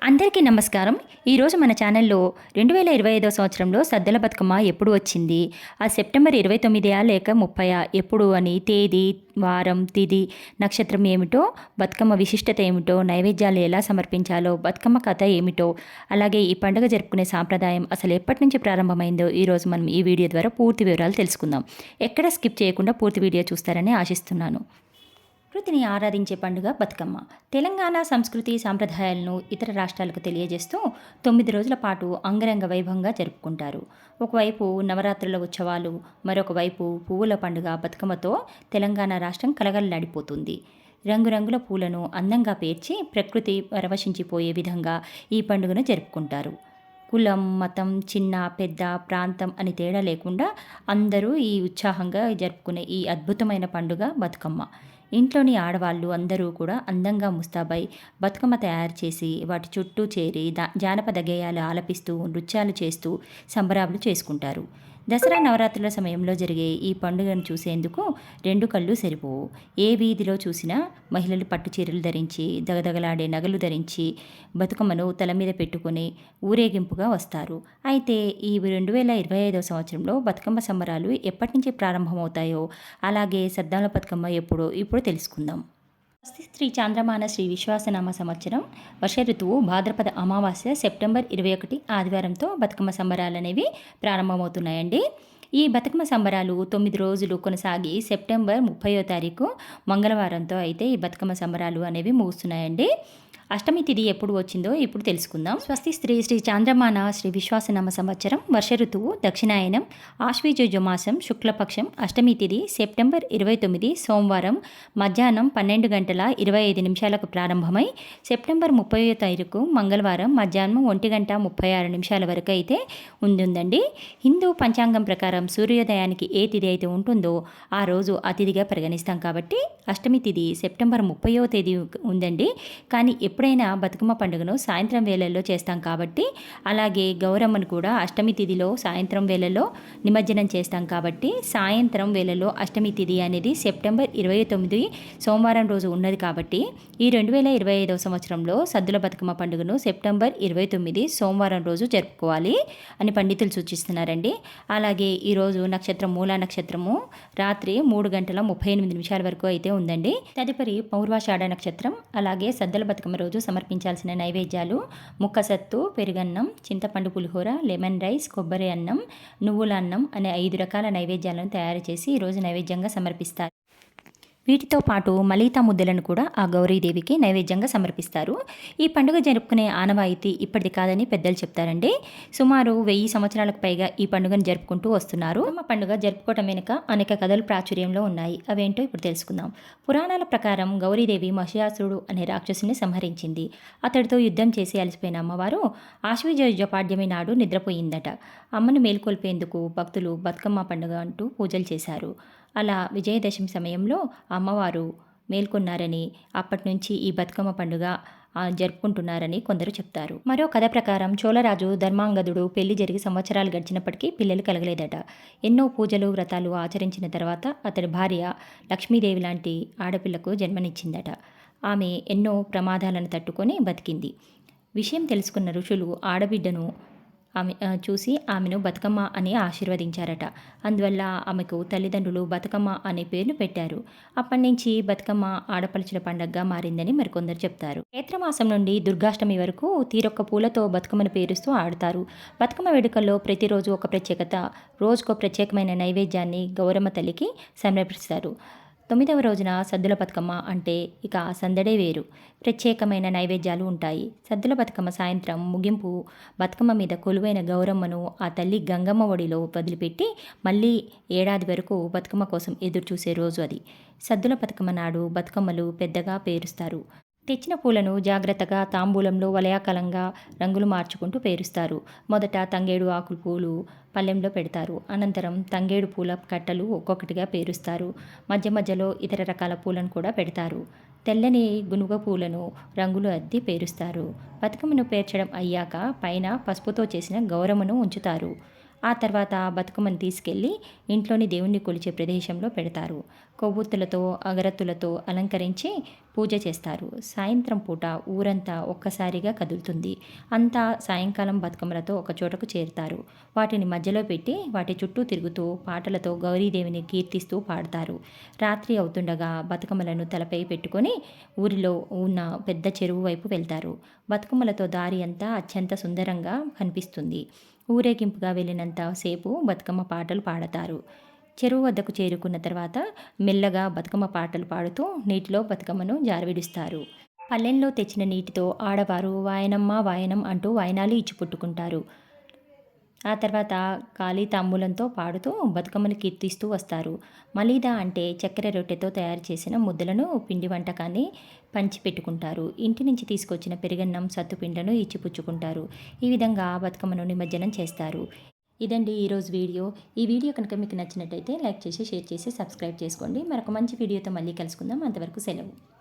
అందరికీ నమస్కారం. ఈరోజు మన ఛానల్లో 2025 సంవత్సరంలో సద్దెల బతుకమ్మ ఎప్పుడు వచ్చింది, ఆ సెప్టెంబర్ 29 లేక 30 ఎప్పుడు అని తేదీ, వారం, తిథి, నక్షత్రం ఏమిటో, బతుకమ్మ విశిష్టత ఏమిటో, నైవేద్యాలు ఎలా సమర్పించాలో, బతుకమ్మ కథ ఏమిటో, అలాగే ఈ పండుగ జరుపుకునే సాంప్రదాయం అసలు ఎప్పటి నుంచి ప్రారంభమైందో ఈరోజు మనం ఈ వీడియో ద్వారా పూర్తి వివరాలు తెలుసుకుందాం. ఎక్కడ స్కిప్ చేయకుండా పూర్తి వీడియో చూస్తారని ఆశిస్తున్నాను. ప్రకృతిని ఆరాధించే పండుగ బతుకమ్మ. తెలంగాణ సంస్కృతి సాంప్రదాయాలను ఇతర రాష్ట్రాలకు తెలియజేస్తూ 9 రోజుల పాటు అంగరంగ వైభవంగా జరుపుకుంటారు. ఒకవైపు నవరాత్రుల ఉత్సవాలు, మరొక వైపు పువ్వుల పండుగ బతుకమ్మతో తెలంగాణ రాష్ట్రం కలగలలాడిపోతుంది. రంగురంగుల పూలను అందంగా పేర్చి ప్రకృతి పరవశించిపోయే విధంగా ఈ పండుగను జరుపుకుంటారు. కులం, మతం, చిన్న, పెద్ద, ప్రాంతం అని తేడా లేకుండా అందరూ ఈ ఉత్సాహంగా జరుపుకునే ఈ అద్భుతమైన పండుగ బతుకమ్మ. ఇంట్లోని ఆడవాళ్ళు అందరూ కూడా అందంగా ముస్తాబై బతుకమ్మ తయారు చేసి వాటి చుట్టూ చేరి జానపద గేయాలు ఆలపిస్తూ నృత్యాలు చేస్తూ సంబరాలు చేసుకుంటారు. దసరా నవరాత్రుల సమయంలో జరిగే ఈ పండుగను చూసేందుకు రెండు కళ్ళు సరిపోవు. ఏ వీధిలో చూసినా మహిళలు పట్టు చీరలు ధరించి, దగదగలాడే నగలు ధరించి బతుకమ్మను తల మీద పెట్టుకుని ఊరేగింపుగా వస్తారు. అయితే ఈ 2025 సంవత్సరంలో బతుకమ్మ సంబరాలు ఎప్పటి నుంచి ప్రారంభమవుతాయో, అలాగే సద్దాల బతుకమ్మ ఎప్పుడో ఇప్పుడు తెలుసుకుందాం. శ్రీ చాంద్రమాన శ్రీ విశ్వాసనామ సంవత్సరం వర్ష ఋతువు భాద్రపద అమావాస్య సెప్టెంబర్ 21 ఆదివారంతో బతుకమ్మ సంబరాలు అనేవి ప్రారంభమవుతున్నాయండి. ఈ బతుకమ్మ సంబరాలు 9 రోజులు కొనసాగి సెప్టెంబర్ 30వ తారీఖు మంగళవారంతో అయితే ఈ బతుకమ్మ సంబరాలు అనేవి ముగుస్తున్నాయండి. అష్టమి తిథి ఎప్పుడు వచ్చిందో ఇప్పుడు తెలుసుకుందాం. స్వస్తి శ్రీ చాంద్రమాన శ్రీ విశ్వాసనామ సంవత్సరం వర్ష ఋతువు దక్షిణాయనం ఆశ్వీజ మాసం శుక్లపక్షం అష్టమి తిథి సెప్టెంబర్ 29 సోమవారం మధ్యాహ్నం 12:25 ప్రారంభమై సెప్టెంబర్ 30వ తారీఖు మంగళవారం మధ్యాహ్నం 1:36 వరకు అయితే ఉంటుందండి. హిందూ పంచాంగం ప్రకారం సూర్యోదయానికి ఏ తిథి అయితే ఉంటుందో ఆ రోజు ఆ తిథిగా పరిగణిస్తాం కాబట్టి అష్టమి తిథి సెప్టెంబర్ 30వ తేదీ ఉందండి. కానీ ఎప్పుడైనా బతుకమ్మ పండుగను సాయంత్రం వేళల్లో చేస్తాం కాబట్టి, అలాగే గౌరమ్మను కూడా అష్టమి తిథిలో సాయంత్రం వేళల్లో నిమజ్జనం చేస్తాం కాబట్టి సాయంత్రం వేళల్లో అష్టమి తిథి అనేది సెప్టెంబర్ 29 సోమవారం రోజు ఉన్నది కాబట్టి ఈ 2025 సంవత్సరంలో సద్దుల బతుకమ్మ పండుగను సెప్టెంబర్ 29 సోమవారం రోజు జరుపుకోవాలి అని పండితులు సూచిస్తున్నారండి. అలాగే ఈరోజు నక్షత్రం మూలా నక్షత్రము రాత్రి 3:38 వరకు అయితే ఉందండి. తదుపరి పౌర్వాషాఢ నక్షత్రం. అలాగే సద్దుల బతుకమ్మ రోజు సమర్పించాల్సిన నైవేద్యాలు ముక్కసత్తు, పెరుగన్నం, చింతపండు పులిహోర, లెమన్ రైస్, కొబ్బరి అన్నం, నువ్వుల అన్నం అనే 5 రకాల నైవేద్యాలను తయారు చేసి ఈరోజు నైవేద్యంగా సమర్పిస్తారు. వీటితో పాటు మలీతా ముద్దలను కూడా ఆ గౌరీదేవికి నైవేద్యంగా సమర్పిస్తారు. ఈ పండుగ జరుపుకునే ఆనవాయితీ ఇప్పటిది కాదని పెద్దలు చెప్తారండి. సుమారు 1000 సంవత్సరాలకు పైగా ఈ పండుగను జరుపుకుంటూ వస్తున్నారు. అమ్మ పండుగ జరుపుకోవటం వెనుక అనేక కథలు ప్రాచుర్యంలో ఉన్నాయి. అవేంటో ఇప్పుడు తెలుసుకుందాం. పురాణాల ప్రకారం గౌరీదేవి మహిషాసురుడు అనే రాక్షసుని సంహరించింది. అతడితో యుద్ధం చేసి అలసిపోయిన అమ్మవారు ఆశ్వయుజ పాడ్యమి నాడు నిద్రపోయిందట. అమ్మను మేల్కొల్పేందుకు భక్తులు బతుకమ్మ పండుగ అంటూ పూజలు చేశారు. అలా విజయదశమి సమయంలో అమ్మవారు మేల్కొన్నారని, అప్పటి నుంచి ఈ బతుకమ్మ పండుగ జరుపుకుంటున్నారని కొందరు చెప్తారు. మరో కథ ప్రకారం చోళరాజు ధర్మాంగదుడు పెళ్లి జరిగి సంవత్సరాలు గడిచినప్పటికీ పిల్లలు కలగలేదట. ఎన్నో పూజలు, వ్రతాలు ఆచరించిన తర్వాత అతడి భార్య లక్ష్మీదేవి లాంటి ఆడపిల్లకు జన్మనిచ్చిందట. ఆమె ఎన్నో ప్రమాదాలను తట్టుకొని బతికింది. విషయం తెలుసుకున్న ఋషులు ఆడబిడ్డను చూసి ఆమెను బతుకమ్మ అని ఆశీర్వదించారట. అందువల్ల ఆమెకు తల్లిదండ్రులు బతుకమ్మ అనే పేరును పెట్టారు. అప్పటి నుంచి బతుకమ్మ ఆడపడుచుల పండగగా మారిందని మరికొందరు చెప్తారు. చైత్రమాసం నుండి దుర్గాష్టమి వరకు తీరొక్క పూలతో బతుకమ్మను పేరుస్తూ ఆడతారు. బతుకమ్మ వేడుకల్లో ప్రతిరోజు ఒక ప్రత్యేకత, రోజుకో ప్రత్యేకమైన నైవేద్యాన్ని గౌరమ్మ తల్లికి సమర్పిస్తారు. 9వ రోజున సద్దుల బతుకమ్మ అంటే ఇక సందడే వేరు. ప్రత్యేకమైన నైవేద్యాలు ఉంటాయి. సద్దుల బతుకమ్మ సాయంత్రం ముగింపు బతుకమ్మ మీద కొలువైన గౌరమ్మను ఆ తల్లి గంగమ్మ ఒడిలో వదిలిపెట్టి మళ్ళీ ఏడాది వరకు బతుకమ్మ కోసం ఎదురు చూసే రోజు అది. సద్దుల బతుకమ్మ నాడు బతుకమ్మలు పెద్దగా పేరుస్తారు. తెచ్చిన పూలను జాగ్రత్తగా తాంబూలంలో వలయాకలంగా రంగులు మార్చుకుంటూ పేరుస్తారు. మొదట తంగేడు ఆకుల పూలు పళ్ళెంలో పెడతారు. అనంతరం తంగేడు పూల కట్టలు ఒక్కొక్కటిగా పేరుస్తారు. మధ్య మధ్యలో ఇతర రకాల పూలను కూడా పెడతారు. తెల్లని గునుగ పూలను రంగులు అద్ది పేరుస్తారు. బతుకమ్మను పేర్చడం అయ్యాక పైన పసుపుతో చేసిన గౌరమ్మను ఉంచుతారు. ఆ తర్వాత బతుకమ్మను తీసుకెళ్ళి ఇంట్లోని దేవుణ్ణి కొలిచే ప్రదేశంలో పెడతారు. కొవ్వొత్తులతో అగరత్తులతో అలంకరించి పూజ చేస్తారు. సాయంత్రం పూట ఊరంతా ఒక్కసారిగా కదులుతుంది. అంతా సాయంకాలం బతుకమ్మలతో ఒక చోటకు చేరుతారు. వాటిని మధ్యలో పెట్టి వాటి చుట్టూ తిరుగుతూ పాటలతో గౌరీదేవిని కీర్తిస్తూ పాడతారు. రాత్రి అవుతుండగా బతుకమ్మలను తలపై పెట్టుకొని ఊరిలో ఉన్న పెద్ద చెరువు వైపు వెళ్తారు. బతుకమ్మలతో దారి అంతా అత్యంత సుందరంగా కనిపిస్తుంది. ఊరేగింపుగా వెళ్ళినంత సేపు బతుకమ్మ పాటలు పాడతారు. చెరువు వద్దకు చేరుకున్న తర్వాత మెల్లగా బతుకమ్మ పాటలు పాడుతూ నీటిలో బతుకమ్మను జారవిడుస్తారు. పల్లెంలో తెచ్చిన నీటితో ఆడవారు వాయనమ్మ వాయనం అంటూ వాయనాలు ఇచ్చి పుట్టుకుంటారు. ఆ తర్వాత ఖాళీ తాంబూలంతో పాడుతూ బతుకమ్మను కీర్తిస్తూ వస్తారు. మలీదా అంటే చక్కెర రొట్టెతో తయారు చేసిన ముద్దలను పిండి వంటకాన్ని పంచిపెట్టుకుంటారు. ఇంటి నుంచి తీసుకొచ్చిన పెరుగన్నం సత్తుపిండను ఇచ్చిపుచ్చుకుంటారు. ఈ విధంగా బతుకమ్మను నిమజ్జనం చేస్తారు. ఇదండి ఈరోజు వీడియో. ఈ వీడియో కనుక మీకు నచ్చినట్టయితే లైక్ చేసి షేర్ చేసి సబ్స్క్రైబ్ చేసుకోండి. మరొక మంచి వీడియోతో మళ్ళీ కలుసుకుందాం. అంతవరకు సెలవు.